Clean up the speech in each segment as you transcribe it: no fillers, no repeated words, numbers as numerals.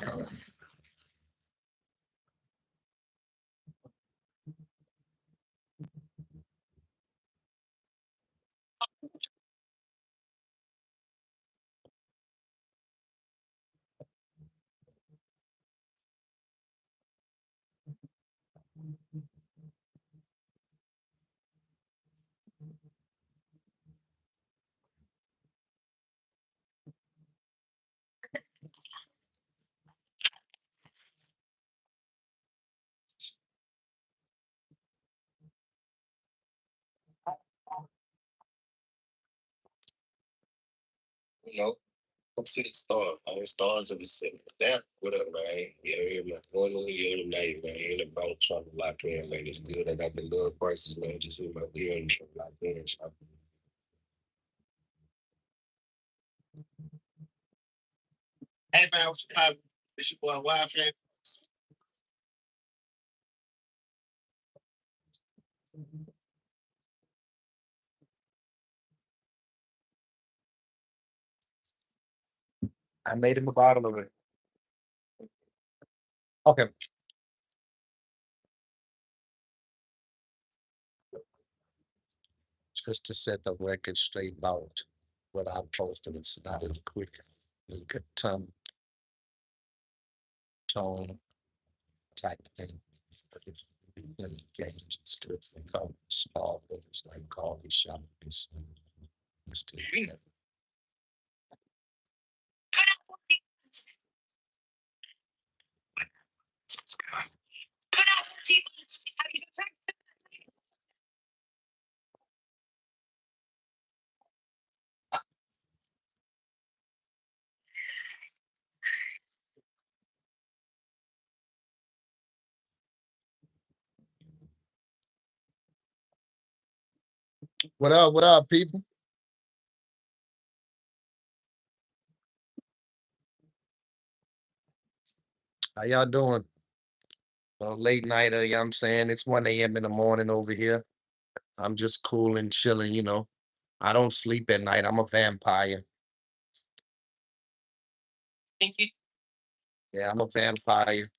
You know, come see the stars, man. Stars in the city. Damn, what up, man? Yeah, man. Going on the year tonight, man. Ain't about trying to lock in, man. It's good. I got the little prices, man. Just see my deal and trying to lock in. Hey, man, what's up? This your boy, Wi-Fi. I made him a bottle of it. Okay. Just to set the record straight about what I posted, it's not as quick. It's good tone type thing. But if you play games and stuff, they call it small things like coffee shop and stuff. What up, people? How y'all doing? Well, late night, you know what I'm saying? It's 1 a.m. in the morning over here. I'm just cool and chilling, you know. I don't sleep at night. I'm a vampire. Thank you. Yeah, I'm a vampire.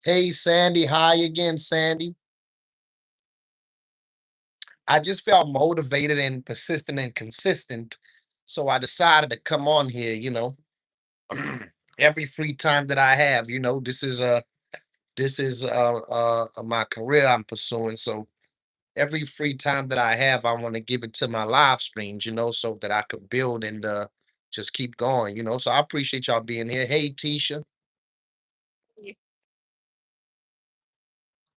Hey, Sandy. Hi again, Sandy. I just felt motivated and persistent and consistent. So I decided to come on here, every free time that I have, this is my career I'm pursuing. So every free time that I have, I want to give it to my live streams, so that I could build and just keep going. So I appreciate y'all being here. Hey, Tisha.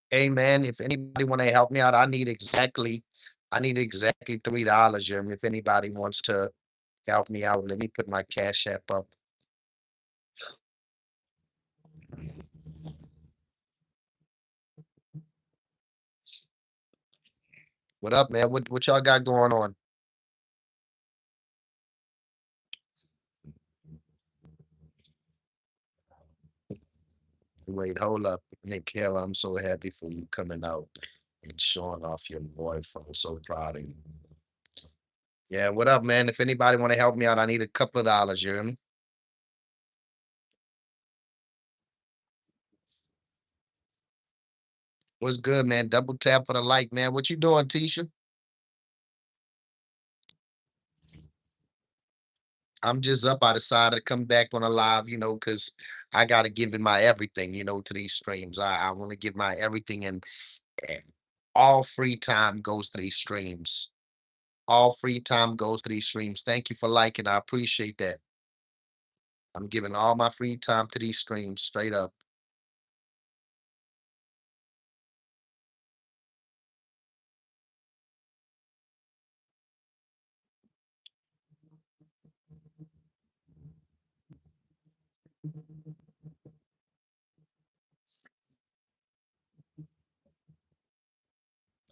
Hey, man, if anybody want to help me out, I need exactly $3, Jeremy. If anybody wants to help me out, let me put my cash app up. What up, man? What y'all got going on? Wait, hold up, Nick Hill. I'm so happy for you coming out. and showing off your boyfriend. I'm so proud of you. Yeah, what up, man? If anybody want to help me out, I need a couple of dollars. You hear me? What's good, man? Double tap for the like, man. What you doing, Tisha? I'm just up. I decided to come back on a live, because I got to give it my everything, to these streams. I want to give my everything, and all free time goes to these streams. All free time goes to these streams. Thank you for liking. I appreciate that. I'm giving all my free time to these streams, straight up.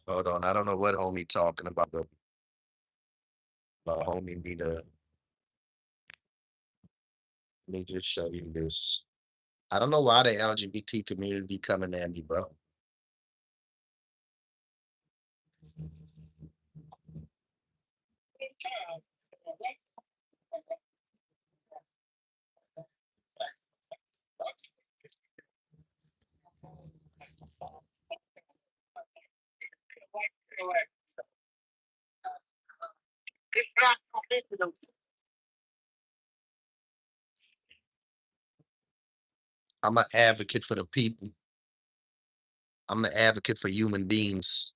Hold on. I don't know what homie talking about, but homie need to, let me just show you this. I don't know why the LGBT community be coming at me, bro. I'm an advocate for the people. I'm the advocate for human beings.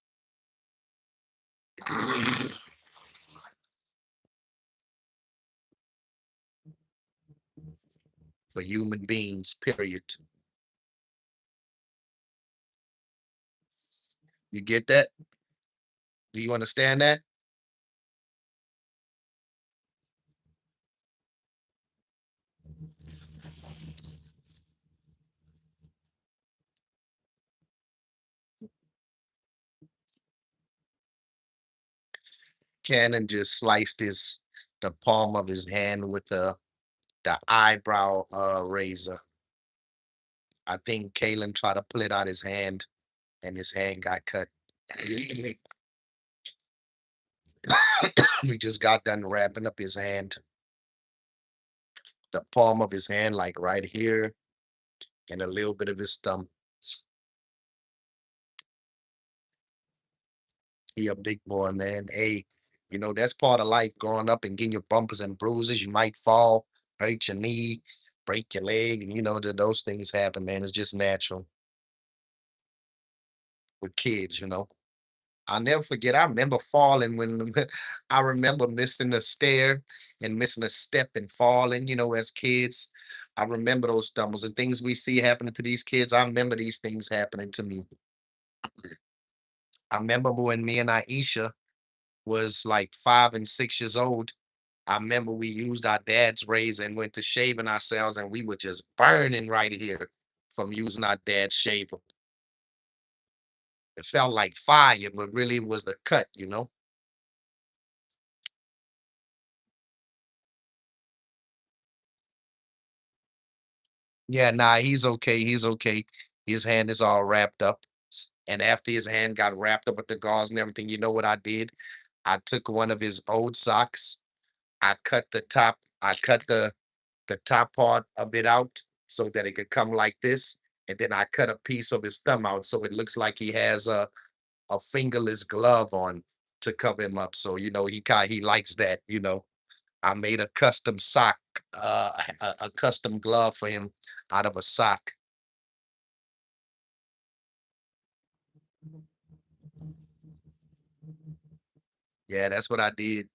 For human beings, period. You get that? Do you understand that? Cannon just sliced the palm of his hand with the eyebrow razor. I think Kalen tried to pull it out his hand and his hand got cut. We just got done wrapping up his hand, the palm of his hand, like right here, and a little bit of his thumb. He a big boy, man. Hey, that's part of life growing up and getting your bumpers and bruises. You might fall, hurt your knee, break your leg, and those things happen, man. It's just natural with kids. I'll never forget. I remember falling when I remember missing a stair and missing a step and falling, as kids. I remember those stumbles and things we see happening to these kids. I remember these things happening to me. I remember when me and Aisha was like 5 and 6 years old. I remember we used our dad's razor and went to shaving ourselves, and we were just burning right here from using our dad's shaver. It felt like fire, but really it was the cut. Yeah, nah, he's okay. He's okay. His hand is all wrapped up. And after his hand got wrapped up with the gauze and everything, you know what I did? I took one of his old socks. I cut the top part of it out so that it could come like this. And then I cut a piece of his thumb out so it looks like he has a fingerless glove on to cover him up. So he likes that. I made a custom sock, a custom glove for him out of a sock. Yeah, that's what I did.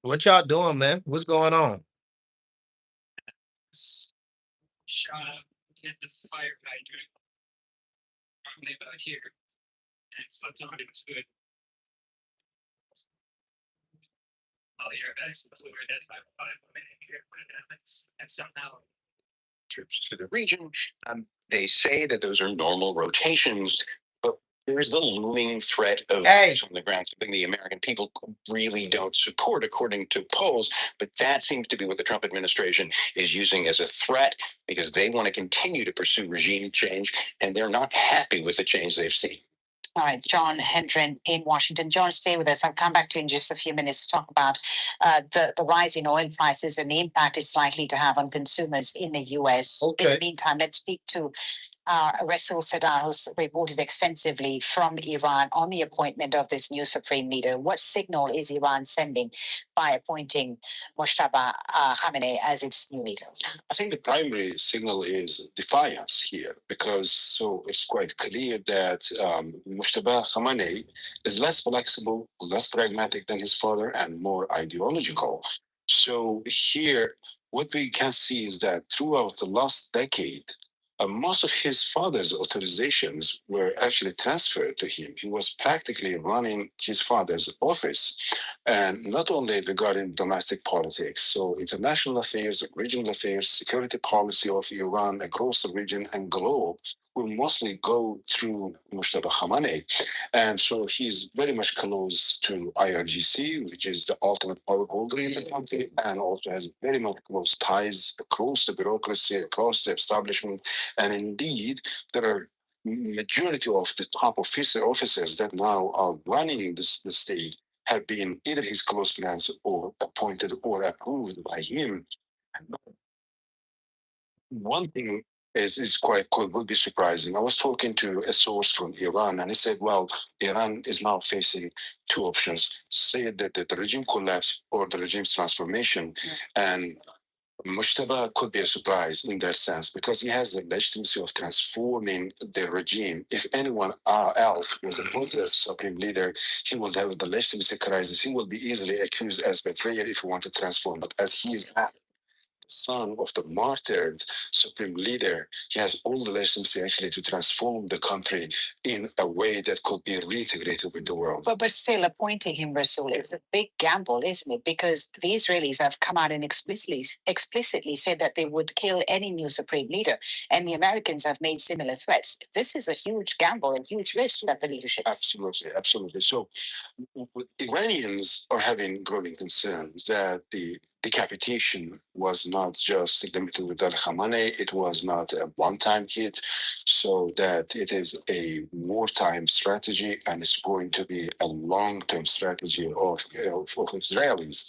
What y'all doing, man? What's going on? Troops to the region. They say that those are normal rotations, but there's the looming threat of Hey, on the ground, something the American people really don't support, according to polls. But that seems to be what the Trump administration is using as a threat because they want to continue to pursue regime change and they're not happy with the change they've seen. All right, John Hendren in Washington. John, stay with us. I'll come back to you in just a few minutes to talk about the rise in oil prices and the impact it's likely to have on consumers in the U.S. Okay. In the meantime, let's speak to Rasul Sadar, who's reported extensively from Iran on the appointment of this new supreme leader. What signal is Iran sending by appointing Moshtaba Khamenei as its new leader? I think the primary signal is defiance here, because so it's quite clear that Moshtaba Khamenei is less flexible, less pragmatic than his father, and more ideological. So here, what we can see is that throughout the last decade, most of his father's authorizations were actually transferred to him. He was practically running his father's office, and not only regarding domestic politics, so international affairs, regional affairs, security policy of Iran across the region and globe will mostly go through Mustafa Khamenei. And so he's very much close to IRGC, which is the ultimate power holder in the country, and also has very much close ties across the bureaucracy, across the establishment. And indeed, there are majority of the top officers that now are running the state have been either his close friends or appointed or approved by him. One thing is quite cool, will be surprising. I was talking to a source from Iran, and he said, well, Iran is now facing two options: say that the regime collapse or the regime's transformation. And Mushtaba could be a surprise in that sense because he has the legitimacy of transforming the regime. If anyone else was appointed as supreme leader, he will have the legitimacy crisis. He will be easily accused as betrayer if he want to transform. But as he is son of the martyred supreme leader, he has all the legitimacy actually to transform the country in a way that could be reintegrated with the world. But still, appointing him, Rasul, is a big gamble, isn't it? Because the Israelis have come out and explicitly said that they would kill any new supreme leader, and the Americans have made similar threats. This is a huge gamble and huge risk that the leadership. Absolutely, absolutely. So Iranians are having growing concerns that the decapitation was not just limited with Al Khamenei, it was not a one time hit, so that it is a wartime strategy and it's going to be a long term strategy of Israelis.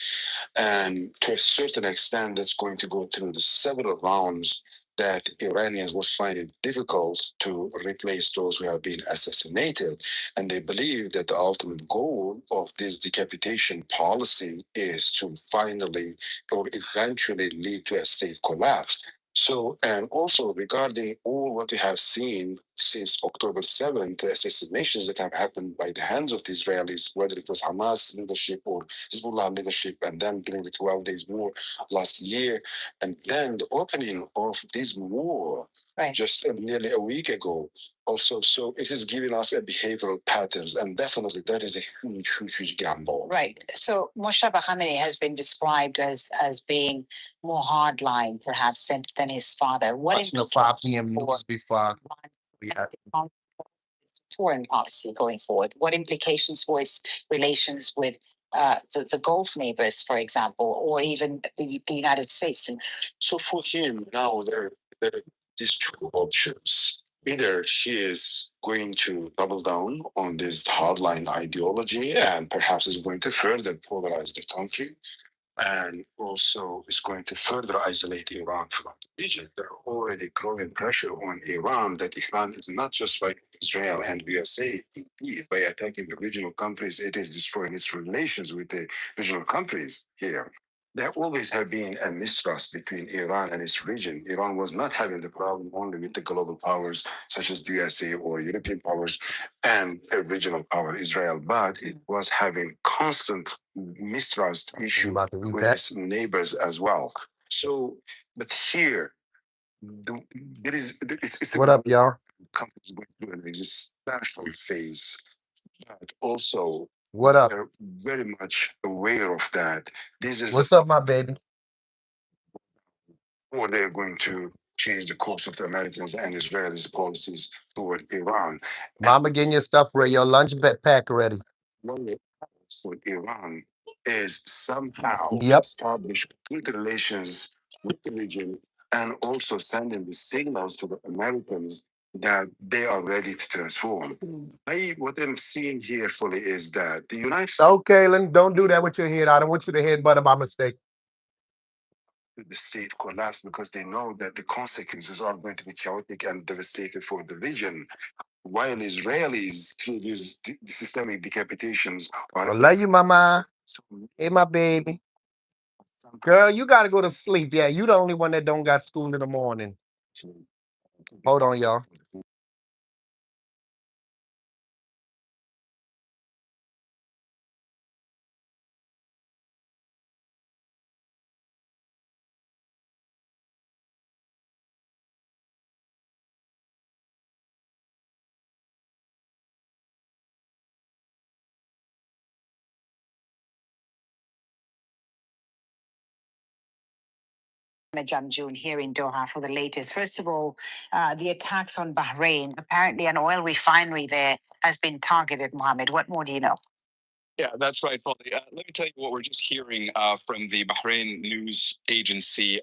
And to a certain extent, that's going to go through the several rounds that Iranians will find it difficult to replace those who have been assassinated. And they believe that the ultimate goal of this decapitation policy is to finally or eventually lead to a state collapse. So, and also regarding all what we have seen since October 7th, the assassinations that have happened by the hands of the Israelis, whether it was Hamas leadership or Hezbollah leadership, and then during the 12 days war last year, and then the opening of this war just nearly a week ago also. So it is giving us a behavioral patterns, and definitely that is a huge gamble. Right. So Moshtaba Khamenei has been described as being more hardline, perhaps, than his father. What watching the 5 p.m. news before we had foreign policy going forward? What implications for its relations with the Gulf neighbors, for example, or even the United States? So for him now, there are these two options. Either he is going to double down on this hardline ideology and perhaps is going to further polarize the country, and also is going to further isolate Iran from the region. There are already growing pressure on Iran that Iran is not just fighting Israel and USA. Indeed, by attacking the regional countries, it is destroying its relations with the regional countries here. There always have been a mistrust between Iran and its region. Iran was not having the problem only with the global powers such as the USA or European powers and a regional power, Israel, but it was having constant mistrust issue with its neighbors as well. So, but here, the, there is it's What up, y'all? companies going through an existential phase, but also What up? they're very much aware of that. This is What's up, my baby? or they're going to change the course of the Americans and Israelis' policies toward Iran. Mama getting your stuff ready, your lunch pack ready. One way for Iran is somehow Yep. establish good relations with the region and also sending the signals to the Americans that they are ready to transform. What I'm seeing here fully is that the United States. Okay, Lynn, don't do that with your head. I don't want you to headbutt by mistake. The state collapse because they know that the consequences are going to be chaotic and devastating for the region. While Israelis, through these systemic decapitations, I are love you, mama. Hey, my baby. Girl, you gotta go to sleep. Yeah, you the only one that don't got school in the morning. Hold on, y'all. June here in Doha for the latest. First of all, the attacks on Bahrain. Apparently, an oil refinery there has been targeted, Mohammed. What more do you know? Yeah, that's right, Folly. Let me tell you what we're just hearing from the Bahrain news agency.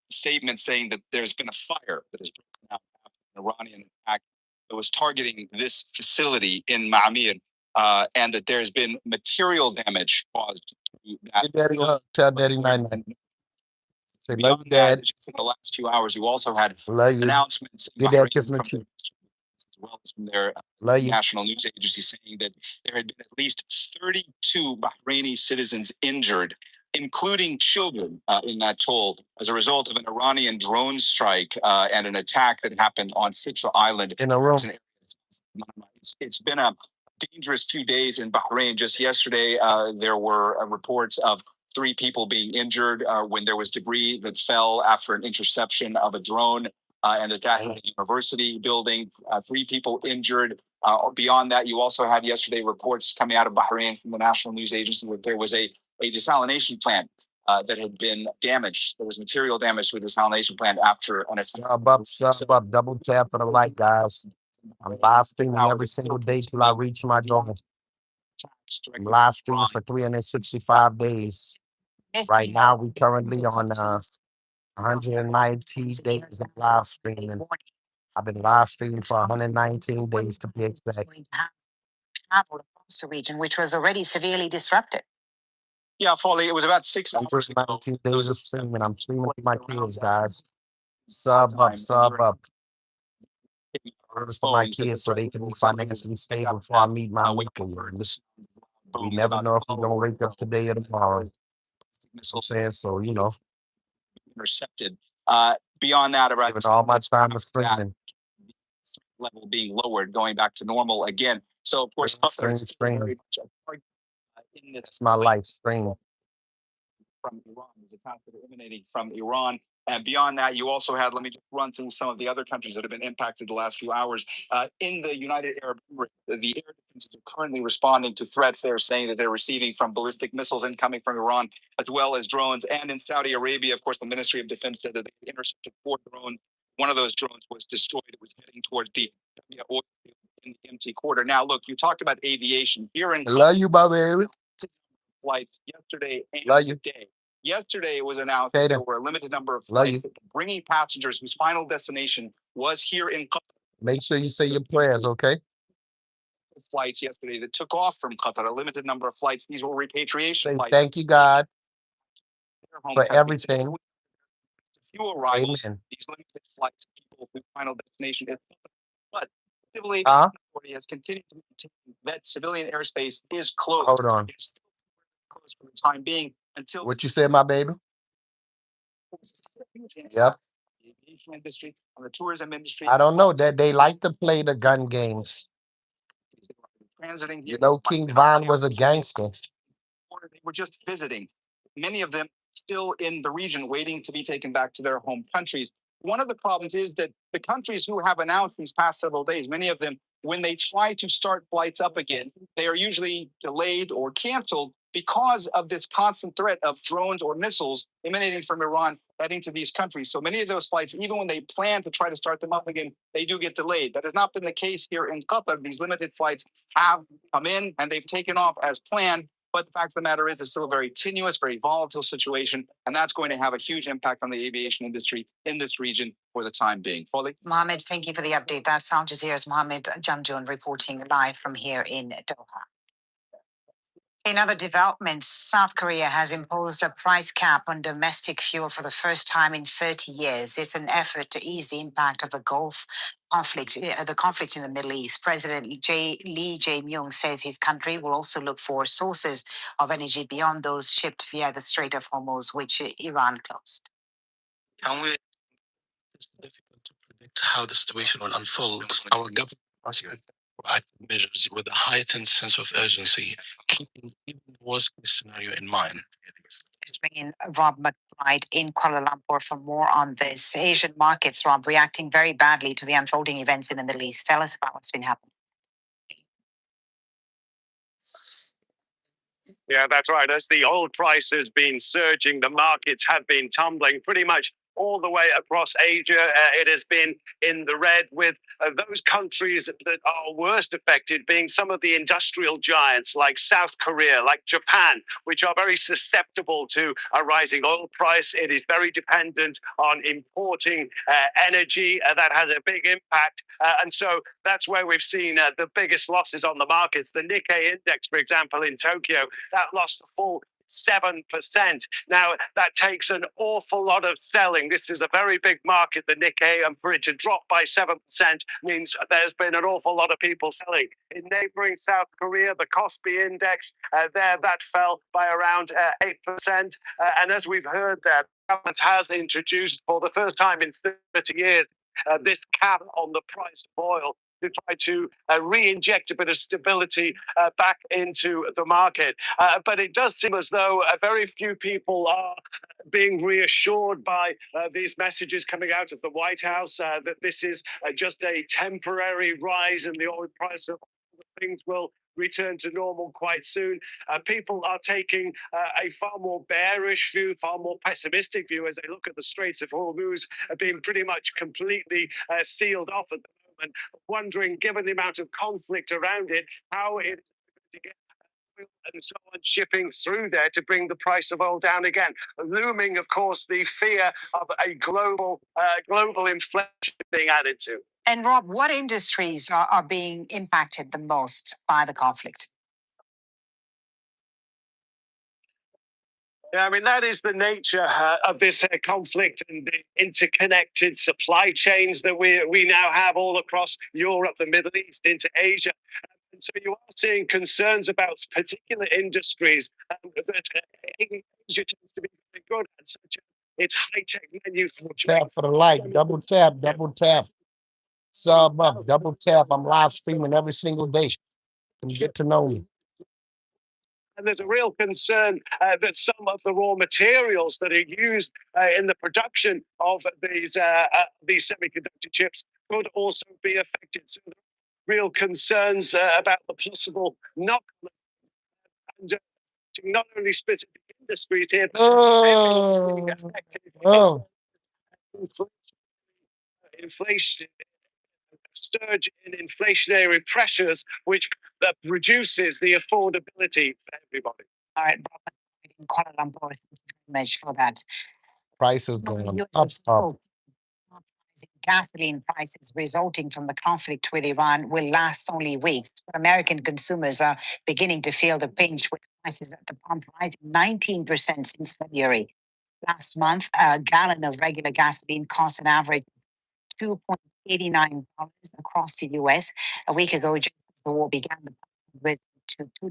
Statement saying that there's been a fire that has broken out after an Iranian attack that was targeting this facility in Ma'amir, and that there's been material damage caused to that. Get daddy up. Tell daddy night night. Say love you, Beyond that, dad. just in the last few hours, you also had Love you. announcements in Get that Bahrain kiss on the from cheek. as well as from their Love you. national news agency saying that there had been at least 32 Bahraini citizens injured, including children, in that toll as a result of an Iranian drone strike and an attack that happened on Sitra Island. In a room. It's been a dangerous few days in Bahrain. Just yesterday, there were reports of three people being injured when there was debris that fell after an interception of a drone and that hit a university building. Three people injured. Beyond that, you also had yesterday reports coming out of Bahrain from the national news agency that there was a desalination plant that had been damaged. There was material damage to the desalination plant after an attack. Sub up, double tap for the like, guys. I'm live streaming every single day till I reach my goal. I'm live streaming for 365 days. Right now, we currently on 190 days of live streaming. I've been live streaming for 119 days to be exact. Travel across the region, which was already severely disrupted. Yeah, Foley, it was about 6 hours ago. 119 days of streaming. I'm streaming for my kids, guys. Sub up, sub up. For my kids so they can be financially stable before I meet my Mika. We never know if we're gonna wake up today or tomorrow. I'm saying so, you know. Intercepted. Beyond that, about Giving all my time to streaming. Level being lowered, going back to normal again. So of course, Stream. very much a part in this. It's my life stream. From Iran, these attacks that are emanating from Iran. And beyond that, you also had, let me just run through some of the other countries that have been impacted the last few hours. In the United Arab Emirates, the air defenses are currently responding to threats they're saying that they're receiving from ballistic missiles incoming from Iran, as well as drones. And in Saudi Arabia, of course, the Ministry of Defense said that they intercepted 4 drones. One of those drones was destroyed. It was heading toward the oil in the empty quarter. Now, look, you talked about aviation. Here in I love you, my baby. flights yesterday and Love you. today. Yesterday, it was announced Okay, that there then. were a limited number of Love you. flights bringing passengers whose final destination was here in Qatar. Make sure you say your prayers, okay? Flights yesterday that took off from Qatar, a limited number of flights. These were repatriation Say flights. thank you, God, Their home for country. everything. Few arrivals, Amen. these limited flights, people whose final destination is Qatar. But the civil aviation Huh? authority has continued to maintain that civilian airspace is closed. Hold on. It's still closed for the time being until What you said, my baby? Yep. the aviation industry and the tourism industry. I don't know that they like to play the gun games. Transiting, You know, King Von was a gangster. or they were just visiting. Many of them still in the region waiting to be taken back to their home countries. One of the problems is that the countries who have announced these past several days, many of them, when they try to start flights up again, they are usually delayed or canceled because of this constant threat of drones or missiles emanating from Iran heading to these countries. So many of those flights, even when they plan to try to start them up again, they do get delayed. That has not been the case here in Qatar. These limited flights have come in and they've taken off as planned. But the fact of the matter is, it's still a very tenuous, very volatile situation, and that's going to have a huge impact on the aviation industry in this region for the time being. Foley? Mohammed, thank you for the update. That's Al Jazeera's Mohammed Jamjoon reporting live from here in Doha. In other developments, South Korea has imposed a price cap on domestic fuel for the first time in 30 years. It's an effort to ease the impact of the Gulf conflict, the conflict in the Middle East. President Lee Jae-myung says his country will also look for sources of energy beyond those shipped via the Strait of Hormuz, which Iran closed. It's difficult to predict how the situation will unfold. Our government must take proactive measures with a heightened sense of urgency, keeping even the worst case scenario in mind. Let's bring in Rob McBride in Kuala Lumpur for more on this. Asian markets, Rob, reacting very badly to the unfolding events in the Middle East. Tell us about what's been happening. Yeah, that's right. As the oil price has been surging, the markets have been tumbling pretty much all the way across Asia. It has been in the red, with those countries that are worst affected being some of the industrial giants like South Korea, like Japan, which are very susceptible to a rising oil price. It is very dependent on importing energy. That has a big impact. And so that's where we've seen the biggest losses on the markets. The Nikkei index, for example, in Tokyo, that lost a full 7%. Now, that takes an awful lot of selling. This is a very big market, the Nikkei, and for it to drop by 7% means there's been an awful lot of people selling. In neighboring South Korea, the Kospi index, that fell by around 8%. And as we've heard, the government has introduced for the first time in 30 years this cap on the price of oil to try to re-inject a bit of stability back into the market. But it does seem as though very few people are being reassured by these messages coming out of the White House that this is just a temporary rise in the oil price, of things will return to normal quite soon. People are taking a far more bearish view, far more pessimistic view as they look at the Straits of Hormuz being pretty much completely sealed off at the moment, wondering, given the amount of conflict around it, how it is to get oil and so on shipping through there to bring the price of oil down again. Looming, of course, the fear of a global inflation being added to. And Rob, what industries are being impacted the most by the conflict? Yeah, I mean, that is the nature of this conflict and the interconnected supply chains that we now have all across Europe, the Middle East, into Asia. And so you are seeing concerns about particular industries that Asia tends to be very good at, such as its high-tech manufacturing. Tap for the like, double tap, double tap. Sub up, double tap. I'm live streaming every single day. You get to know me. And there's a real concern that some of the raw materials that are used in the production of these semiconductor chips could also be affected. So there are real concerns about the possible knock-on and not only specific industries here, but being affected. Inflation, surge in inflationary pressures, which reduces the affordability for everybody. All right, Robert, in Kuala Lumpur, thank you very much for that. Prices going up. Gasoline prices resulting from the conflict with Iran will last only weeks. But American consumers are beginning to feel the pinch, with prices at the pump rising 19% since February. Last month, a gallon of regular gasoline cost an average of $2.89 across the U.S. A week ago, just as the war began, the price rose to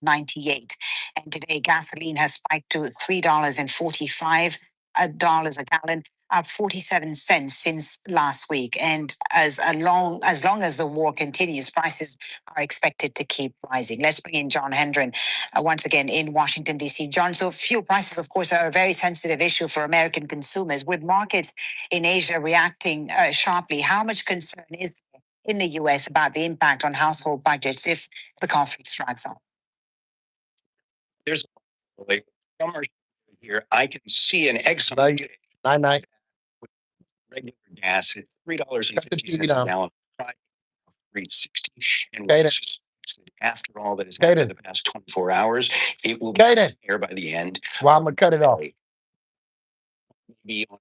$2.98. And today, gasoline has spiked to $3.45 a gallon, up 47 cents since last week. And as long as the war continues, prices are expected to keep rising. Let's bring in John Hendren once again in Washington, D.C. John, so fuel prices, of course, are a very sensitive issue for American consumers. With markets in Asia reacting sharply, how much concern is there in the U.S. about the impact on household budgets if the conflict strikes on? There's summer here. I can see an excellent Night. regular gas at $3.50 Cut the TV a down. gallon, $3.60, and Kaden. what suspects that after all that has happened in the past 24 hours, it will be here by the end. Well, I'm gonna cut it off. Maybe on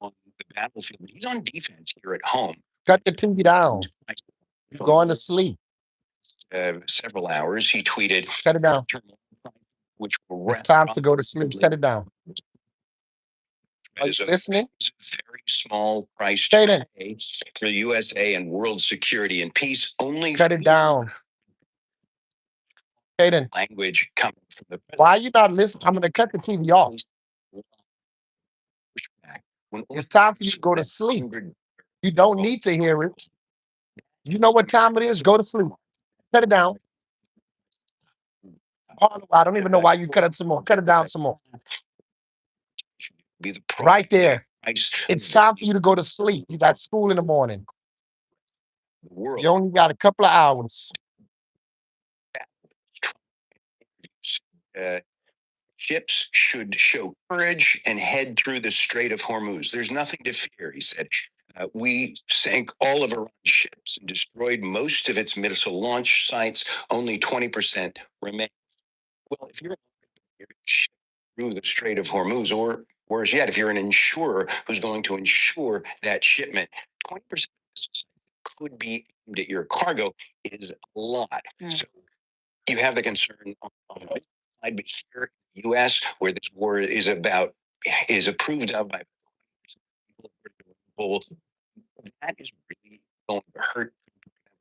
the battlefield. He's on defense here at home. Cut the TV down. You're going to sleep. Several hours. He tweeted, Cut it down. Which It's time to go to sleep. Cut it down. Are you listening? Very small price to pay for the USA and world security and peace. Only cut it down. Kaden, language coming from the president. Why are you not listening? I'm going to cut the TV off. It's time for you to go to sleep. You don't need to hear it. You know what time it is? Go to sleep. Cut it down. Oh, I don't even know why you cut it some more. Cut it down some more. Be the right there. It's time for you to go to sleep. You got school in the morning. You only got a couple of hours. Ships should show courage and head through the Strait of Hormuz. There's nothing to fear, he said. We sank all of Iran's ships and destroyed most of its missile launch sites. Only 20% remain. Well, if you're through the Strait of Hormuz, or worse yet, if you're an insurer who's going to insure that shipment, 20% could be aimed at your cargo is a lot. So you have the concern on the side, but here in the U.S., where this war is approved of by people, that is really going to hurt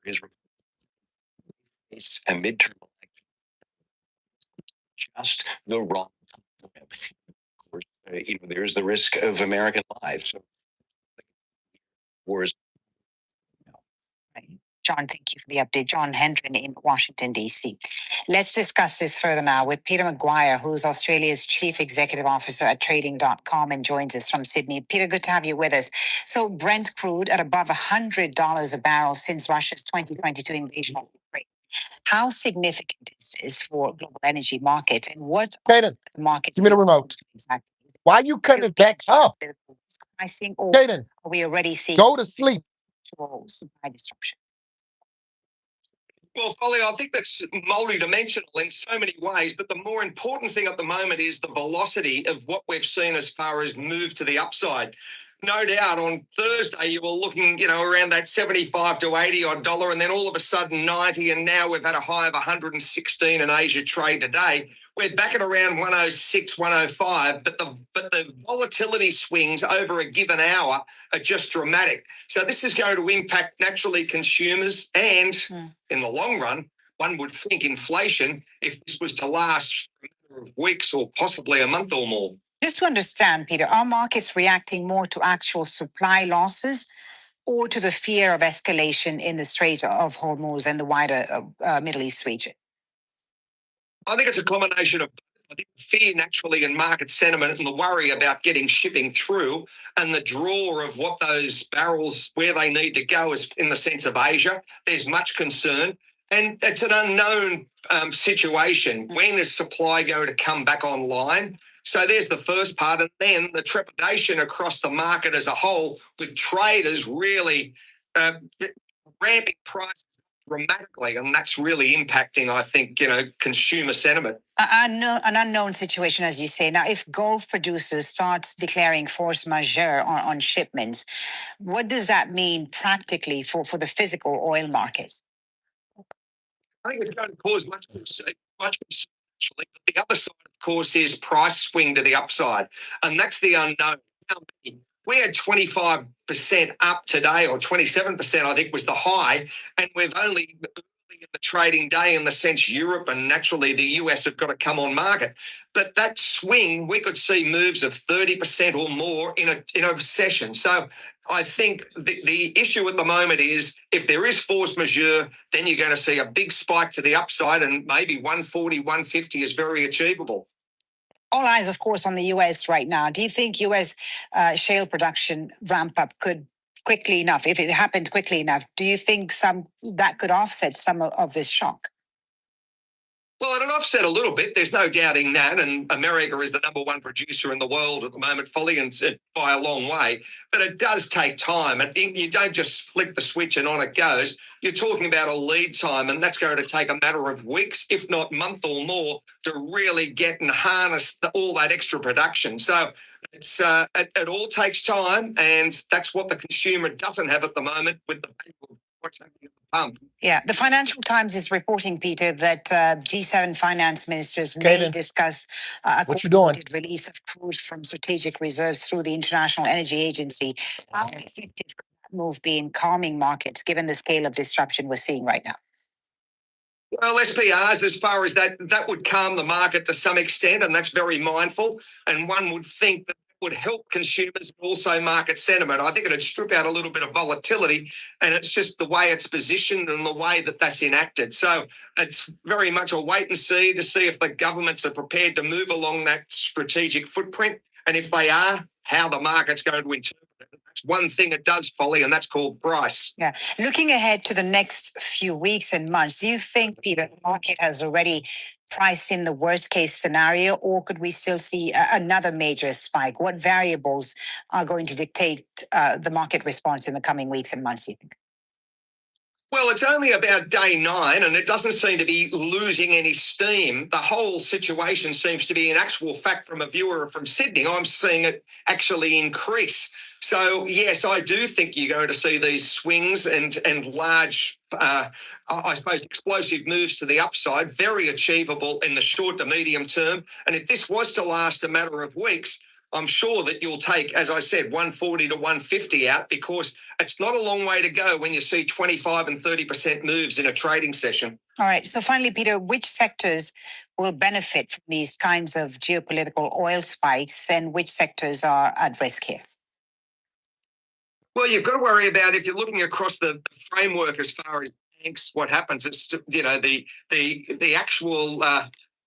Israel. It's a midterm election, just the wrong time. Of course, there's the risk of American lives. So, wars. John, thank you for the update. John Hendren in Washington, D.C. Let's discuss this further now with Peter McGuire, who's Australia's Chief Executive Officer at Trading.com and joins us from Sydney. Peter, good to have you with us. So Brent crude at above $100 a barrel since Russia's 2022 invasion of Ukraine. How significant is this for global energy markets, and what markets? Give me the remote. Exactly. Why are you cutting it back up? Pricing, or Kaden, are we already seeing go to sleep. Supply disruption? Well, Folly, I think that's multidimensional in so many ways, but the more important thing at the moment is the velocity of what we've seen as far as move to the upside. No doubt on Thursday you were looking, around that 75 to 80 odd dollar, and then all of a sudden 90, and now we've had a high of 116 in Asia trade today. We're back at around 106, 105, but the volatility swings over a given hour are just dramatic. So this is going to impact naturally consumers and in the long run, one would think inflation, if this was to last a matter of weeks or possibly a month or more. Just to understand, Peter, are markets reacting more to actual supply losses or to the fear of escalation in the Strait of Hormuz and the wider Middle East region? I think it's a combination of, I think, fear naturally in market sentiment and the worry about getting shipping through, and the draw of what those barrels, where they need to go is in the sense of Asia. There's much concern, and it's an unknown situation. When is supply going to come back online? So there's the first part, and then the trepidation across the market as a whole, with traders really ramping prices dramatically, and that's really impacting, I think, consumer sentiment. An unknown situation, as you say. Now, if Gulf producers start declaring force majeure on shipments, what does that mean practically for the physical oil markets? I think it's going to cause much concern, actually. But the other side, of course, is price swing to the upside, and that's the unknown. We had 25% up today, or 27%, I think, was the high, and we've only in the trading day in the sense Europe and naturally the US have got to come on market. But that swing, we could see moves of 30% or more in a session. So I think the issue at the moment is if there is force majeure, then you're going to see a big spike to the upside and maybe 140, 150 is very achievable. All eyes, of course, on the US right now. Do you think US shale production ramp up could quickly enough, if it happened quickly enough, do you think that could offset some of this shock? Well, it'll offset a little bit. There's no doubting that. And America is the number one producer in the world at the moment, fully and by a long way. But it does take time. And you don't just flick the switch and on it goes. You're talking about a lead time, and that's going to take a matter of weeks, if not month or more, to really get and harness all that extra production. So it all takes time, and that's what the consumer doesn't have at the moment with the what's happening at the pump. Yeah, the Financial Times is reporting, Peter, that G7 finance ministers may discuss a coordinated release of crude from strategic reserves through the International Energy Agency. How effective could that move be in calming markets, given the scale of disruption we're seeing right now? Well, SPRs, as far as that would calm the market to some extent, and that's very mindful. And one would think that would help consumers and also market sentiment. I think it'd strip out a little bit of volatility, and it's just the way it's positioned and the way that that's enacted. So it's very much a wait and see to see if the governments are prepared to move along that strategic footprint, and if they are, how the market's going to interpret it. That's one thing it does, Folly, and that's called price. Yeah. Looking ahead to the next few weeks and months, do you think, Peter, the market has already priced in the worst case scenario, or could we still see another major spike? What variables are going to dictate the market response in the coming weeks and months, do you think? Well, it's only about day 9 and it doesn't seem to be losing any steam. The whole situation seems to be an actual fact from a viewer from Sydney. I'm seeing it actually increase. So, yes, I do think you're going to see these swings and large, I suppose, explosive moves to the upside, very achievable in the short to medium term. And if this was to last a matter of weeks, I'm sure that you'll take, as I said, 140 to 150 out because it's not a long way to go when you see 25 and 30% moves in a trading session. All right. So finally, Peter, which sectors will benefit from these kinds of geopolitical oil spikes and which sectors are at risk here? Well, you've got to worry about if you're looking across the framework as far as banks, what happens is, the actual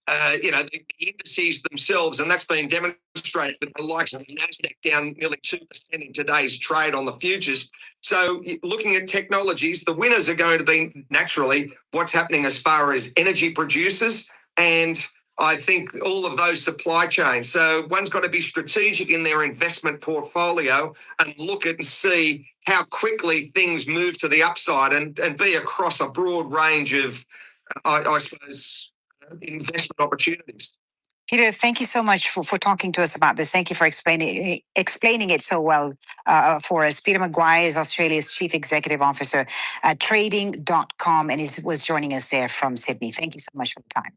the indices themselves, and that's been demonstrated with the likes of NASDAQ down nearly 2% in today's trade on the futures. So looking at technologies, the winners are going to be naturally what's happening as far as energy producers and I think all of those supply chains. So one's got to be strategic in their investment portfolio and look at and see how quickly things move to the upside and be across a broad range of, I suppose, investment opportunities. Peter, thank you so much for talking to us about this. Thank you for explaining it so well for us. Peter Maguire is Australia's Chief Executive Officer at trading.com and was joining us there from Sydney. Thank you so much for the time.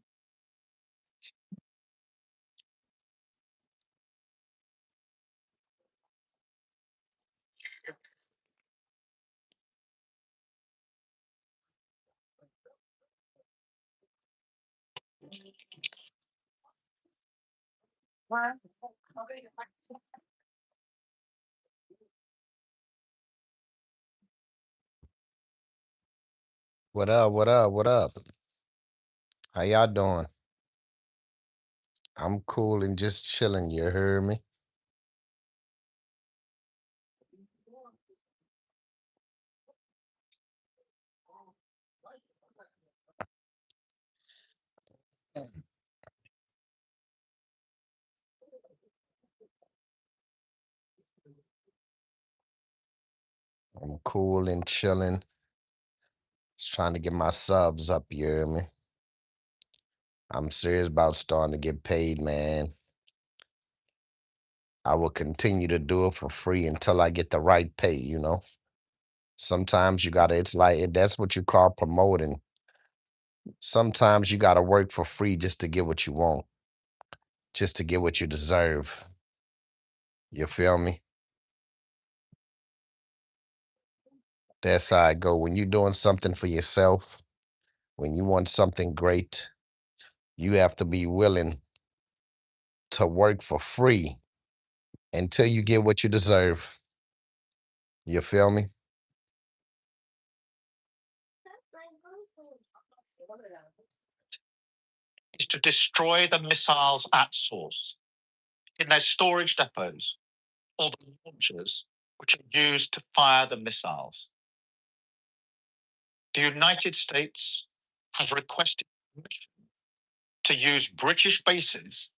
What up? What up? What up? How y'all doing? I'm cool and just chilling. You heard me? I'm cool and chilling. Just trying to get my subs up. You hear me? I'm serious about starting to get paid, man. I will continue to do it for free until I get the right pay, you know? Sometimes you gotta, that's what you call promoting. Sometimes you gotta work for free just to get what you want, just to get what you deserve. You feel me? That's how I go. When you're doing something for yourself, when you want something great, you have to be willing to work for free until you get what you deserve. You feel me? Is to destroy the missiles at source in their storage depots or the launchers which are used to fire the missiles. The United States has requested permission to use British bases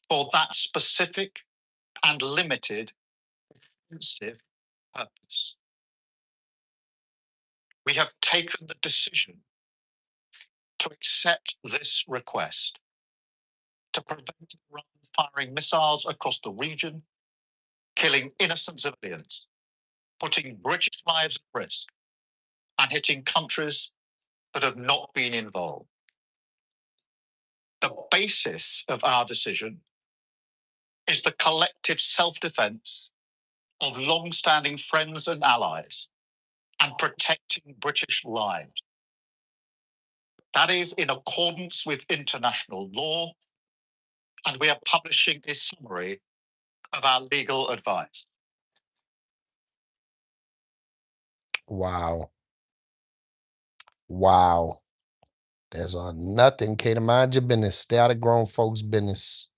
for that specific and limited defensive purpose. We have taken the decision to accept this request to prevent Iran firing missiles across the region, killing innocent civilians, putting British lives at risk, and hitting countries that have not been involved. The basis of our decision is the collective self-defense of long-standing friends and allies and protecting British lives. That is in accordance with international law, and we are publishing a summary of our legal advice. Wow. Wow. There's nothing, Kate. Mind your business. Stay out of grown folks' business.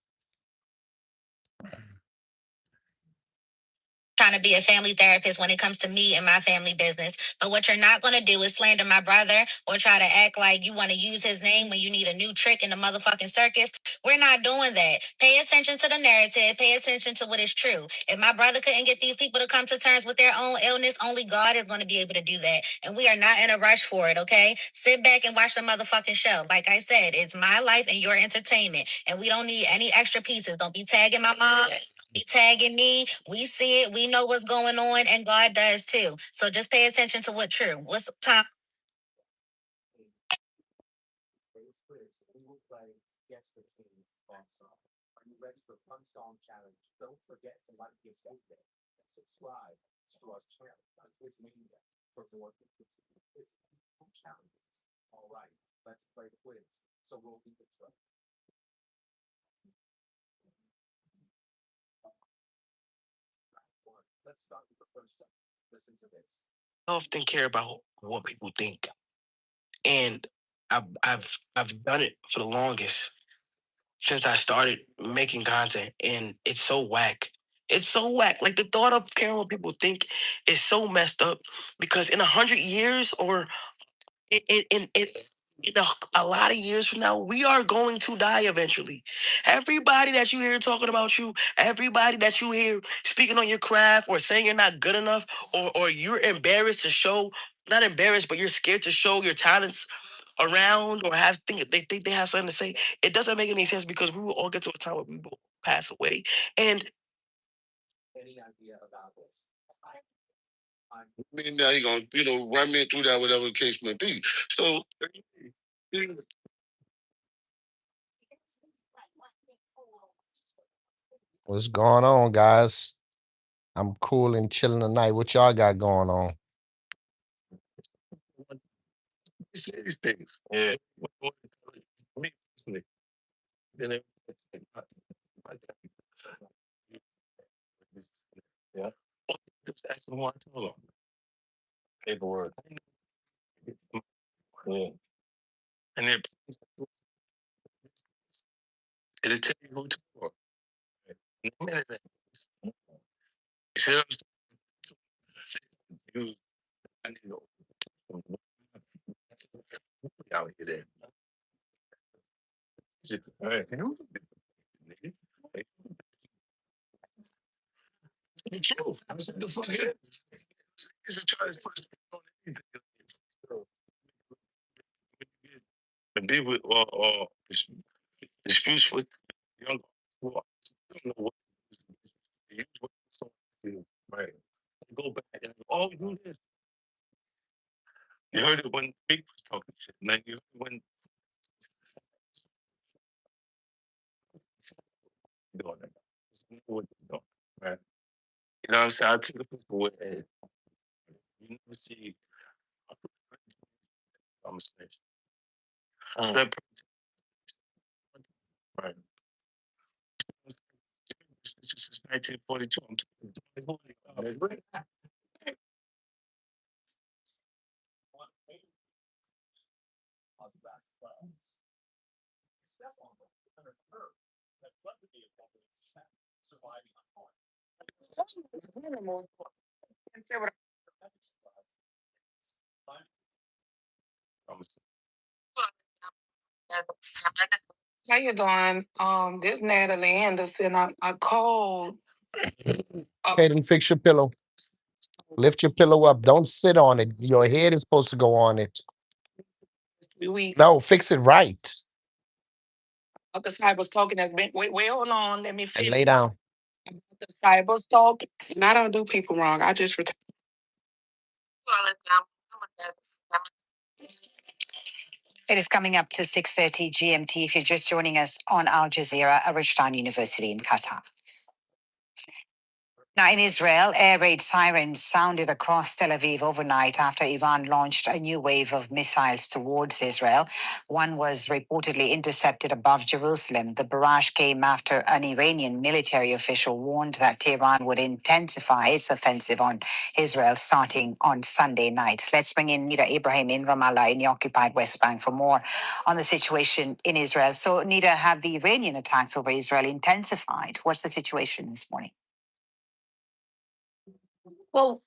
Trying to be a family therapist when it comes to me and my family business. But what you're not going to do is slander my brother or try to act like you want to use his name when you need a new trick in the motherfucking circus. We're not doing that. Pay attention to the narrative. Pay attention to what is true. If my brother couldn't get these people to come to terms with their own illness, only God is going to be able to do that. And we are not in a rush for it, okay? Sit back and watch the motherfucking show. Like I said, it's my life and your entertainment. And we don't need any extra pieces. Don't be tagging my mom. Be tagging me. We see it. We know what's going on, and God does too. So just pay attention to what's true. What's time? I often care about what people think, and I've done it for the longest since I started making content, and it's so whack. It's so whack. Like the thought of caring what people think is so messed up because in 100 years or in a lot of years from now, we are going to die eventually. Everybody that you hear talking about you, everybody that you hear speaking on your craft or saying you're not good enough, or you're embarrassed to show, not embarrassed, but you're scared to show your talents around or they think they have something to say. It doesn't make any sense because we will all get to a time where we will pass away. And I mean, now you're gonna, run me through that, whatever the case may be. So What's going on, guys? I'm cool and chilling tonight. What y'all got going on? you say these things. yeah, Me personally, then it- yeah, just ask them what I told them. paperwork. Yeah. And then it'll tell you who to for. You see what I'm saying? I need to know out here there. All right. The truth. That's what the fuck it is. It's a try to put on anything. And be with or disputes with young who don't know what to use what someone to right. Go back and oh do this. You heard it when Big was talking shit. Now you heard it when doing it. What they're doing, right? You know what I'm saying? I take the people with it. You never see conversation. The- right. Since 1942. How you doing? This Natalie Anderson. I called. Kaden, fix your pillow. Lift your pillow up. Don't sit on it. Your head is supposed to go on it. No, fix it right. The cyber talking has been. Wait, hold on. Let me And finish. lay down. The cyber talk. And I don't do people wrong. I just retire. It is coming up to 6:30 GMT if you're just joining us on Al Jazeera, Arish University in Qatar. Now, in Israel, air raid sirens sounded across Tel Aviv overnight after Iran launched a new wave of missiles towards Israel. One was reportedly intercepted above Jerusalem. The barrage came after an Iranian military official warned that Tehran would intensify its offensive on Israel starting on Sunday night. Let's bring in Nida Ibrahim in Ramallah in the occupied West Bank for more on the situation in Israel. So, Nida, have the Iranian attacks over Israel intensified? What's the situation this morning? Well,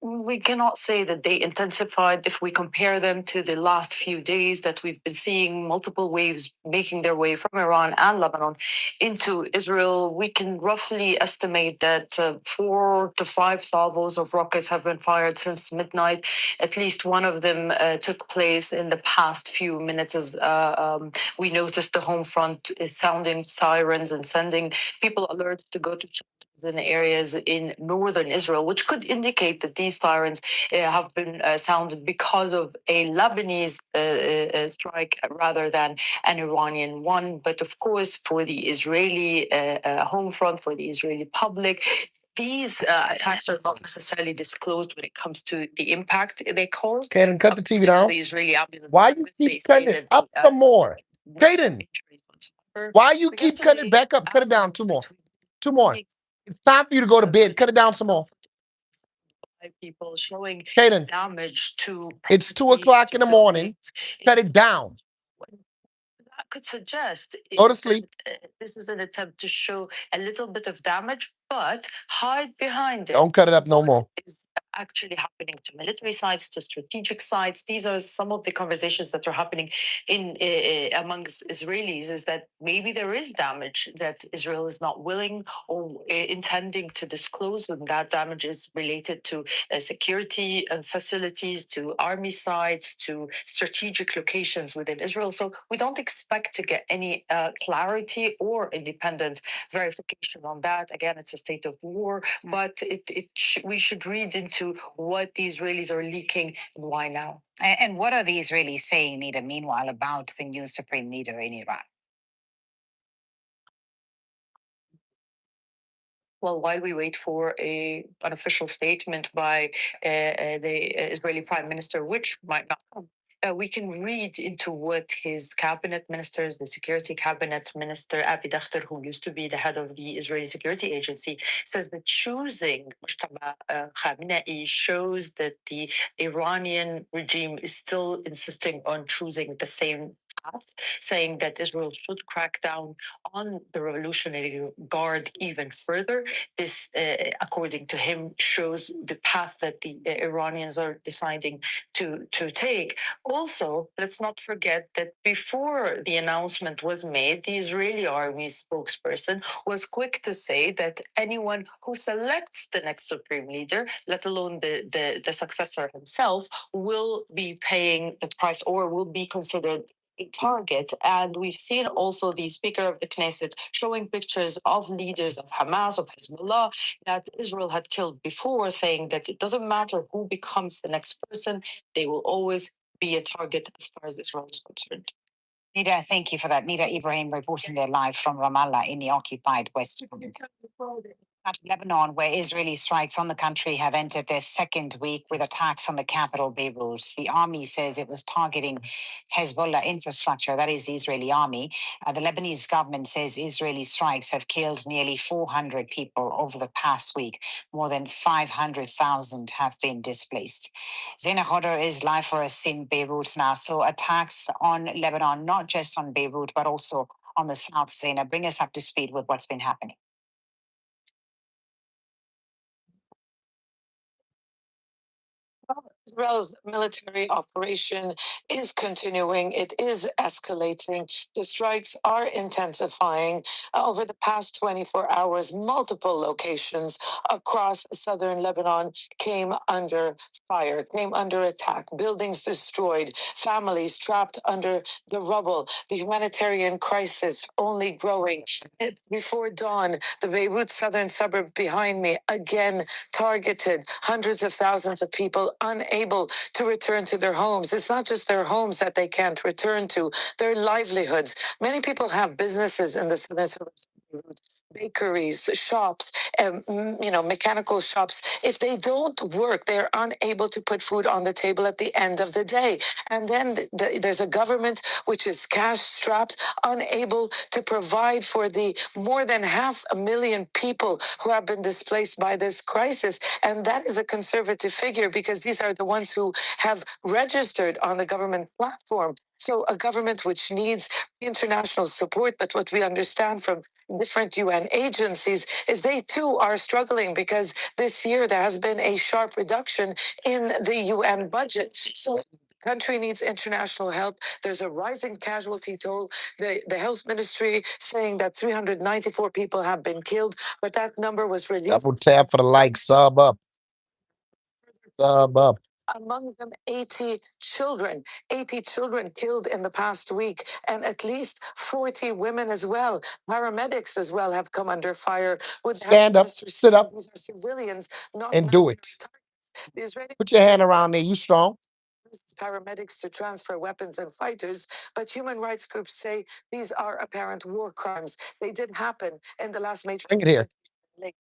we cannot say that they intensified if we compare them to the last few days that we've been seeing multiple waves making their way from Iran and Lebanon into Israel. We can roughly estimate that 4 to 5 salvos of rockets have been fired since midnight. At least one of them took place in the past few minutes as we noticed the home front is sounding sirens and sending people alerts to go to in areas in northern Israel, which could indicate that these sirens have been sounded because of a Lebanese strike rather than an Iranian one. But of course, for the Israeli home front, for the Israeli public, these attacks are not necessarily disclosed when it comes to the impact they cause. Kaden, cut the TV down. The Israeli ambulance Why you keep cutting it up some more? Kaden, why you keep cutting it back up? Cut it down 2 more. 2 more. It's time for you to go to bed. Cut it down some more. People showing Kaden, damage to. it's 2 o'clock in the morning. Cut it down. I could suggest Go to sleep. This is an attempt to show a little bit of damage, but hide behind it. Don't cut it up no more. Is actually happening to military sites, to strategic sites. These are some of the conversations that are happening in amongst Israelis. Is that maybe there is damage that Israel is not willing or intending to disclose, and that damage is related to security facilities, to army sites, to strategic locations within Israel. So we don't expect to get any clarity or independent verification on that. Again, it's a state of war, but we should read into what the Israelis are leaking and why now. And what are the Israelis saying, Nida, meanwhile, about the new supreme leader in Iran? Well, while we wait for an official statement by the Israeli Prime Minister, which might not come, we can read into what his cabinet ministers, the security cabinet minister, Avi Dakhtar, who used to be the head of the Israeli security agency, says that choosing Mujtaba Khamenei shows that the Iranian regime is still insisting on choosing the same path, saying that Israel should crack down on the Revolutionary Guard even further. This, according to him, shows the path that the Iranians are deciding to take. Also, let's not forget that before the announcement was made, the Israeli army spokesperson was quick to say that anyone who selects the next supreme leader, let alone the successor himself, will be paying the price or will be considered a target. And we've seen also the Speaker of the Knesset showing pictures of leaders of Hamas, of Hezbollah, that Israel had killed before, saying that it doesn't matter who becomes the next person, they will always be a target as far as Israel is concerned. Nida, thank you for that. Nida Ibrahim reporting there live from Ramallah in the occupied West Bank. At Lebanon, where Israeli strikes on the country have entered their second week with attacks on the capital, Beirut. The army says it was targeting Hezbollah infrastructure, that is the Israeli army. The Lebanese government says Israeli strikes have killed nearly 400 people over the past week. More than 500,000 have been displaced. Zaina Hodder is live for us in Beirut now. So attacks on Lebanon, not just on Beirut, but also on the south. Zaina, bring us up to speed with what's been happening. Israel's military operation is continuing. It is escalating. The strikes are intensifying. Over the past 24 hours, multiple locations across southern Lebanon came under fire, came under attack, buildings destroyed, families trapped under the rubble, the humanitarian crisis only growing. Before dawn, the Beirut southern suburb behind me again targeted, hundreds of thousands of people unable to return to their homes. It's not just their homes that they can't return to, their livelihoods. Many people have businesses in the southern suburbs of Beirut. Bakeries, shops, mechanical shops. If they don't work, they're unable to put food on the table at the end of the day. And then there's a government which is cash strapped, unable to provide for the more than 500,000 people who have been displaced by this crisis. And that is a conservative figure because these are the ones who have registered on the government platform. So a government which needs international support, but what we understand from different UN agencies is they too are struggling because this year there has been a sharp reduction in the UN budget. So the country needs international help. There's a rising casualty toll. The health ministry saying that 394 people have been killed, but that number was released. Double tap for the like, sub up. Sub up. Among them, 80 children killed in the past week, and at least 40 women as well. Paramedics as well have come under fire. With Stand up, sit up, these are civilians, not and do it. targets. The Israeli Put your hand around there. You strong. uses paramedics to transfer weapons and fighters, but human rights groups say these are apparent war crimes. They did happen in the last major Bring it here. late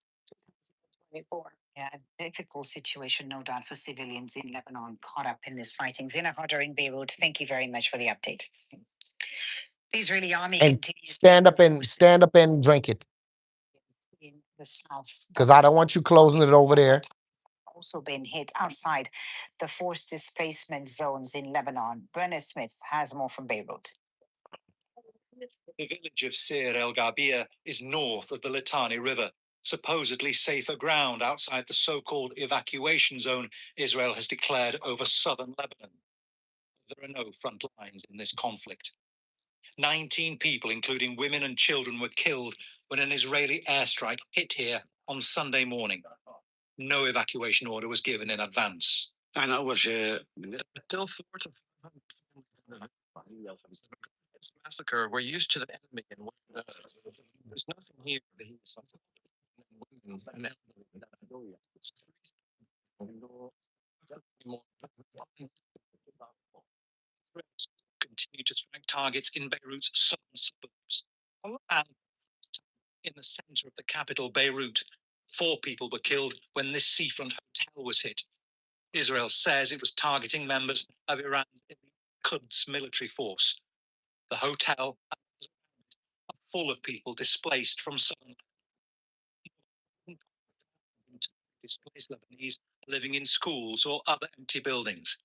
2024. Yeah, a difficult situation, no doubt, for civilians in Lebanon caught up in this fighting. Zina Hodder in Beirut, thank you very much for the update. The Israeli army And continues stand up and drink it. In the south. Because I don't want you closing it over there. Also been hit outside the forced displacement zones in Lebanon. Bernard Smith has more from Beirut. The village of Sir El Gabia is north of the Litani River, supposedly safer ground outside the so-called evacuation zone Israel has declared over southern Lebanon. There are no front lines in this conflict. 19 people, including women and children, were killed when an Israeli airstrike hit here on Sunday morning. No evacuation order was given in advance. It's massacre. We're used to the enemy, and there's nothing here. Continue to strike targets in Beirut's southern suburbs. And in the center of the capital, Beirut, 4 people were killed when this seafront hotel was hit. Israel says it was targeting members of Iran's Quds military force. The hotel are full of people displaced from southern displaced Lebanese living in schools or other empty buildings.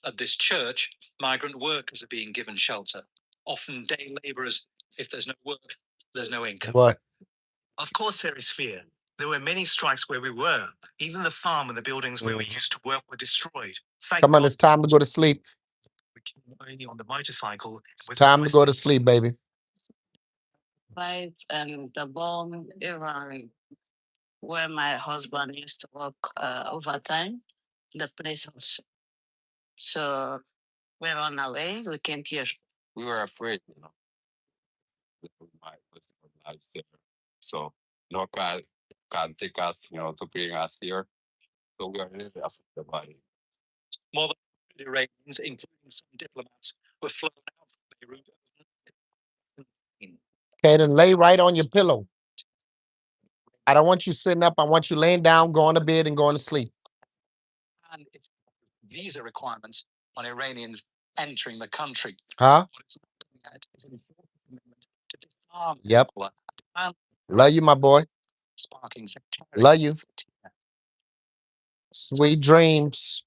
At this church, migrant workers are being given shelter, often day laborers. If there's no work, there's no income. What? Of course, there is fear. There were many strikes where we were. Even the farm and the buildings where we used to work were destroyed. Thank Come on, God it's time to go to sleep. we came only on the motorcycle. It's time to go to sleep, baby. Right, and the bomb Iran, where my husband used to work overtime, the place also. So we're on our way. We came here. We were afraid, that we might lose our lives there. So no God can take us, to bring us here. So we are really afraid about it. More than 50 Iranians, including some diplomats, were flown out from Beirut. Okay, then lay right on your pillow. I don't want you sitting up. I want you laying down, going to bed, and going to sleep. And its visa requirements on Iranians entering the country. Huh? What it's looking at is an enforcement commitment to disarm Yep. Hezbollah and Love you, my boy. sparking sectarian Love you. fatigue. Sweet dreams.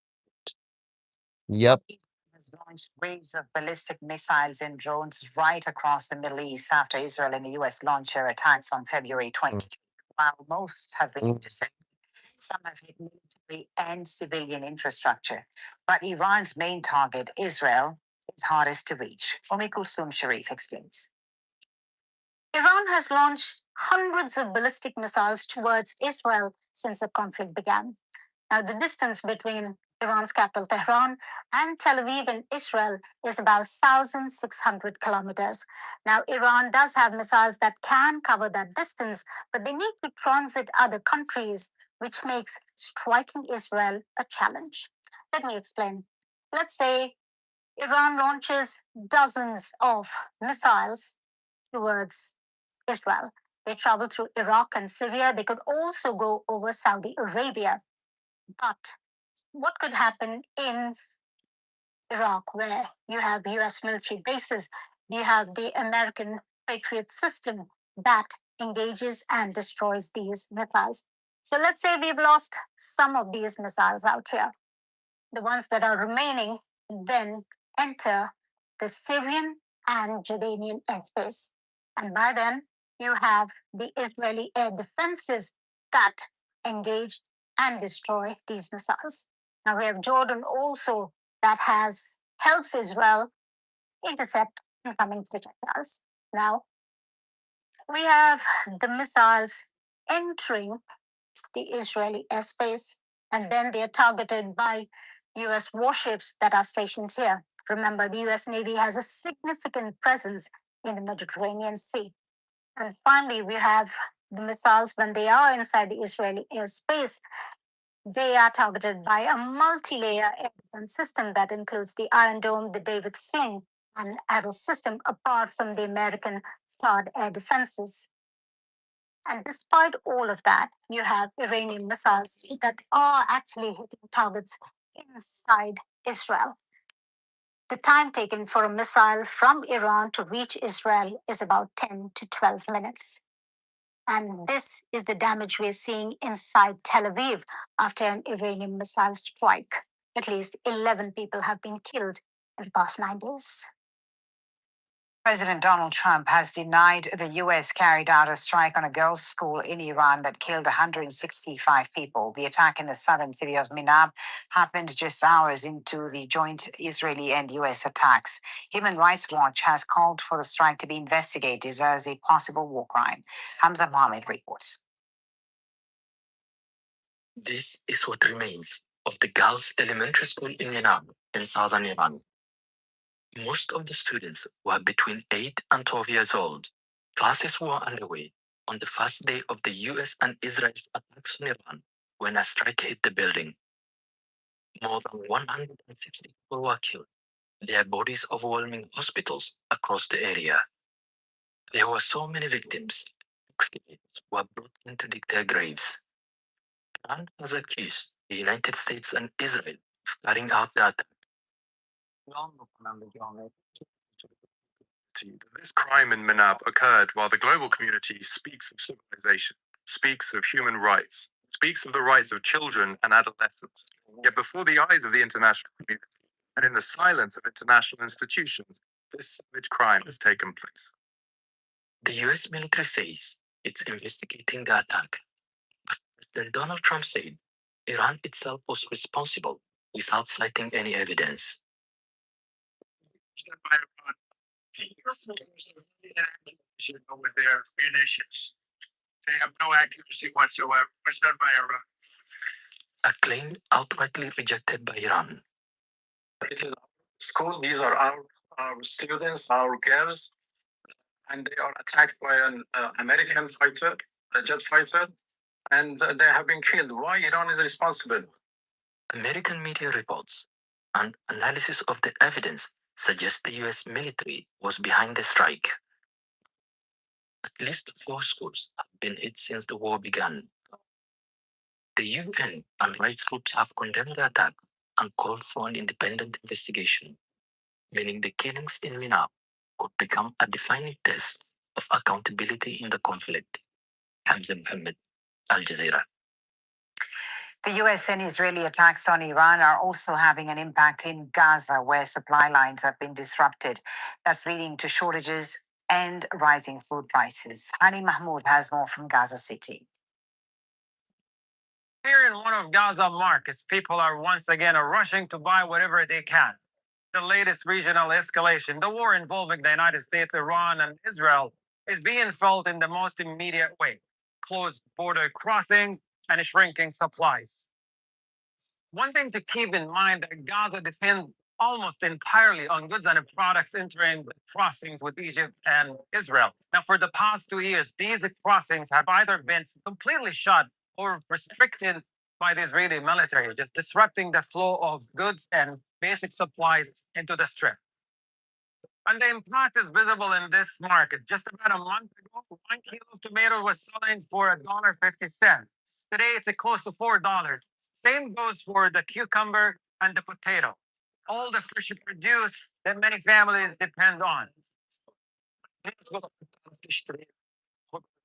Yep. Has launched waves of ballistic missiles and drones right across the Middle East after Israel and the US launched their attacks on February 20. While most have been intercepted, some have hit military and civilian infrastructure. But Iran's main target, Israel, is hardest to reach. Umi Kulsum Sharif explains. Iran has launched hundreds of ballistic missiles towards Israel since the conflict began. Now, the distance between Iran's capital, Tehran, and Tel Aviv in Israel is about 1,600 kilometers. Now, Iran does have missiles that can cover that distance, but they need to transit other countries, which makes striking Israel a challenge. Let me explain. Let's say Iran launches dozens of missiles towards Israel. They travel through Iraq and Syria. They could also go over Saudi Arabia. But what could happen in Iraq, where you have US military bases? You have the American Patriot system that engages and destroys these missiles. So let's say we've lost some of these missiles out here. The ones that are remaining then enter the Syrian and Jordanian airspace. And by then, you have the Israeli air defenses that engage and destroy these missiles. Now we have Jordan also that helps Israel intercept incoming projectiles. Now we have the missiles entering the Israeli airspace, and then they are targeted by US warships that are stationed here. Remember, the US Navy has a significant presence in the Mediterranean Sea. And finally, we have the missiles when they are inside the Israeli airspace. They are targeted by a multi-layer air defense system that includes the Iron Dome, the David Sling, and Arrow system, apart from the American THAAD air defenses. And despite all of that, you have Iranian missiles that are actually hitting targets inside Israel. The time taken for a missile from Iran to reach Israel is about 10 to 12 minutes. And this is the damage we're seeing inside Tel Aviv after an Iranian missile strike. At least 11 people have been killed in the past 9 days. President Donald Trump has denied the U.S. carried out a strike on a girls' school in Iran that killed 165 people. The attack in the southern city of Minab happened just hours into the joint Israeli and U.S. attacks. Human Rights Watch has called for the strike to be investigated as a possible war crime. Hamza Mohammed reports. This is what remains of the girls' elementary school in Minab in southern Iran. Most of the students were between 8 and 12 years old. Classes were underway on the first day of the US and Israel's attacks on Iran when a strike hit the building. More than 160 people were killed, their bodies overwhelming hospitals across the area. There were so many victims, excavators were brought in to dig their graves. Iran has accused the United States and Israel of carrying out the attack. This crime in Manab occurred while the global community speaks of civilization, speaks of human rights, speaks of the rights of children and adolescents. Yet before the eyes of the international community and in the silence of international institutions, this savage crime has taken place. The US military says it's investigating the attack. But President Donald Trump said Iran itself was responsible without citing any evidence. With their munitions. They have no accuracy whatsoever. It was done by Iran. A claim outrightly rejected by Iran. It is our school. These are our students, our girls, and they are attacked by an American fighter, a jet fighter, and they have been killed. Why Iran is responsible? American media reports and analysis of the evidence suggest the US military was behind the strike. At least 4 schools have been hit since the war began. The UN and rights groups have condemned the attack and called for an independent investigation, meaning the killings in Minab could become a defining test of accountability in the conflict. Hamza Mohammed, Al Jazeera. The US and Israeli attacks on Iran are also having an impact in Gaza, where supply lines have been disrupted. That's leading to shortages and rising food prices. Hani Mahmoud has more from Gaza City. Here in one of Gaza markets, people are once again rushing to buy whatever they can. The latest regional escalation, the war involving the United States, Iran, and Israel, is being felt in the most immediate way: closed border crossings and shrinking supplies. One thing to keep in mind that Gaza depends almost entirely on goods and products entering the crossings with Egypt and Israel. Now, for the past 2 years, these crossings have either been completely shut or restricted by the Israeli military, just disrupting the flow of goods and basic supplies into the strip. And the impact is visible in this market. Just about a month ago, 1 kilo of tomato was selling for $1.50. Today, it's close to $4. Same goes for the cucumber and the potato, all the fresh produce that many families depend on.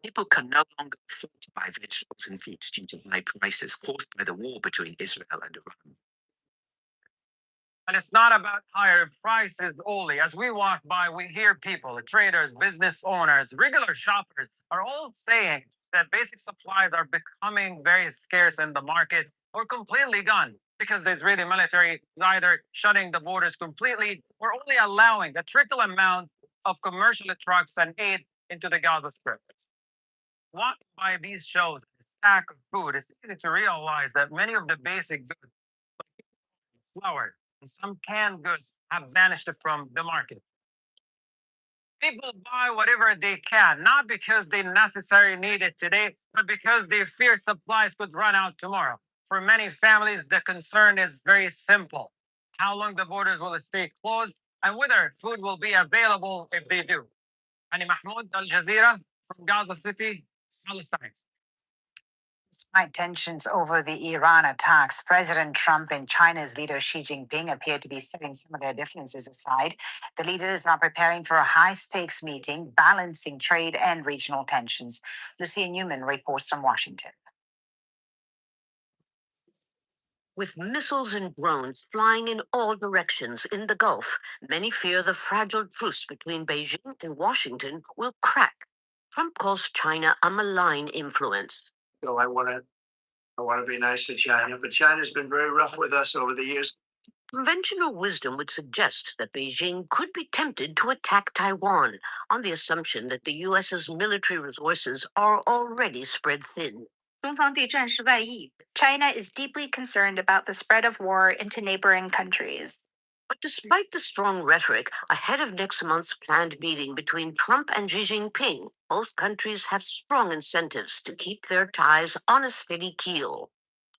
People can no longer afford to buy vegetables and fruits due to high prices caused by the war between Israel and Iran. And it's not about higher prices only. As we walk by, we hear people, traders, business owners, regular shoppers are all saying that basic supplies are becoming very scarce in the market or completely gone because the Israeli military is either shutting the borders completely or only allowing a trickle amount of commercial trucks and aid into the Gaza Strip. Walking by these shows, a stack of food, it's easy to realize that many of the basic goods, like flour and some canned goods, have vanished from the market. People buy whatever they can, not because they necessarily need it today, but because they fear supplies could run out tomorrow. For many families, the concern is very simple: how long the borders will stay closed and whether food will be available if they do. Ani Mahmoud, Al Jazeera, from Gaza City, Palestine. Despite tensions over the Iran attacks, President Trump and China's leader Xi Jinping appear to be setting some of their differences aside. The leaders are preparing for a high stakes meeting, balancing trade and regional tensions. Lucia Newman reports from Washington. With missiles and drones flying in all directions in the Gulf, many fear the fragile truce between Beijing and Washington will crack. Trump calls China a malign influence. So I want to be nice to China, but China's been very rough with us over the years. Conventional wisdom would suggest that Beijing could be tempted to attack Taiwan on the assumption that the U.S.'s military resources are already spread thin. China is deeply concerned about the spread of war into neighboring countries. But despite the strong rhetoric, ahead of next month's planned meeting between Trump and Xi Jinping, both countries have strong incentives to keep their ties on a steady keel.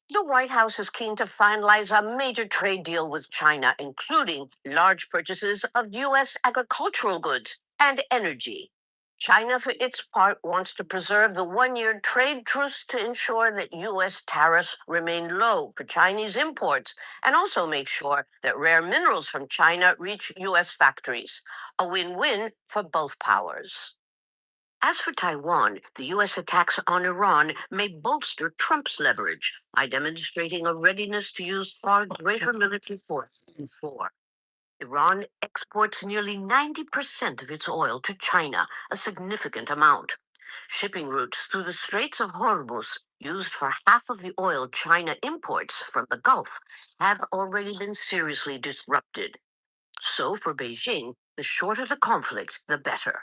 The White House is keen to finalize a major trade deal with China, including large purchases of U.S. agricultural goods and energy. China, for its part, wants to preserve the one-year trade truce to ensure that U.S. tariffs remain low for Chinese imports and also make sure that rare minerals from China reach U.S. factories. A win-win for both powers. As for Taiwan, the U.S. attacks on Iran may bolster Trump's leverage by demonstrating a readiness to use far greater military force than before. Iran exports nearly 90% of its oil to China, a significant amount. Shipping routes through the Straits of Hormuz, used for half of the oil China imports from the Gulf, have already been seriously disrupted. So for Beijing, the shorter the conflict, the better.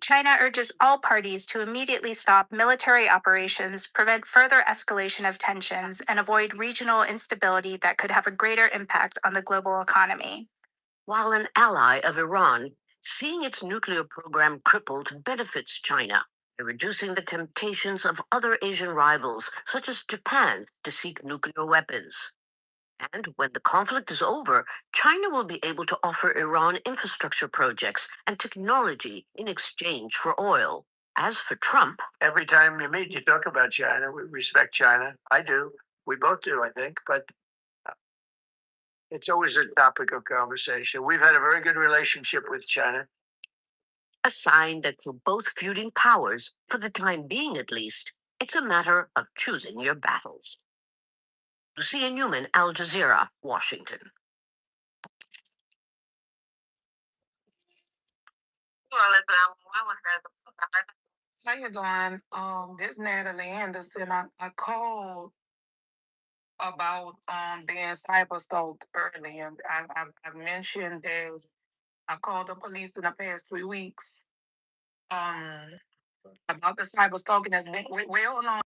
China urges all parties to immediately stop military operations, prevent further escalation of tensions, and avoid regional instability that could have a greater impact on the global economy. While an ally of Iran, seeing its nuclear program crippled benefits China by reducing the temptations of other Asian rivals, such as Japan, to seek nuclear weapons. And when the conflict is over, China will be able to offer Iran infrastructure projects and technology in exchange for oil. As for Trump, every time you meet, you talk about China. We respect China. I do. We both do, I think. But it's always a topic of conversation. We've had a very good relationship with China. a sign that for both feuding powers, for the time being at least, it's a matter of choosing your battles. Lucia Newman, Al Jazeera, Washington. How you doing? This Natalie Anderson. I called about being cyber stalked earlier. I mentioned that I called the police in the past 3 weeks about the cyber stalking that's been well known.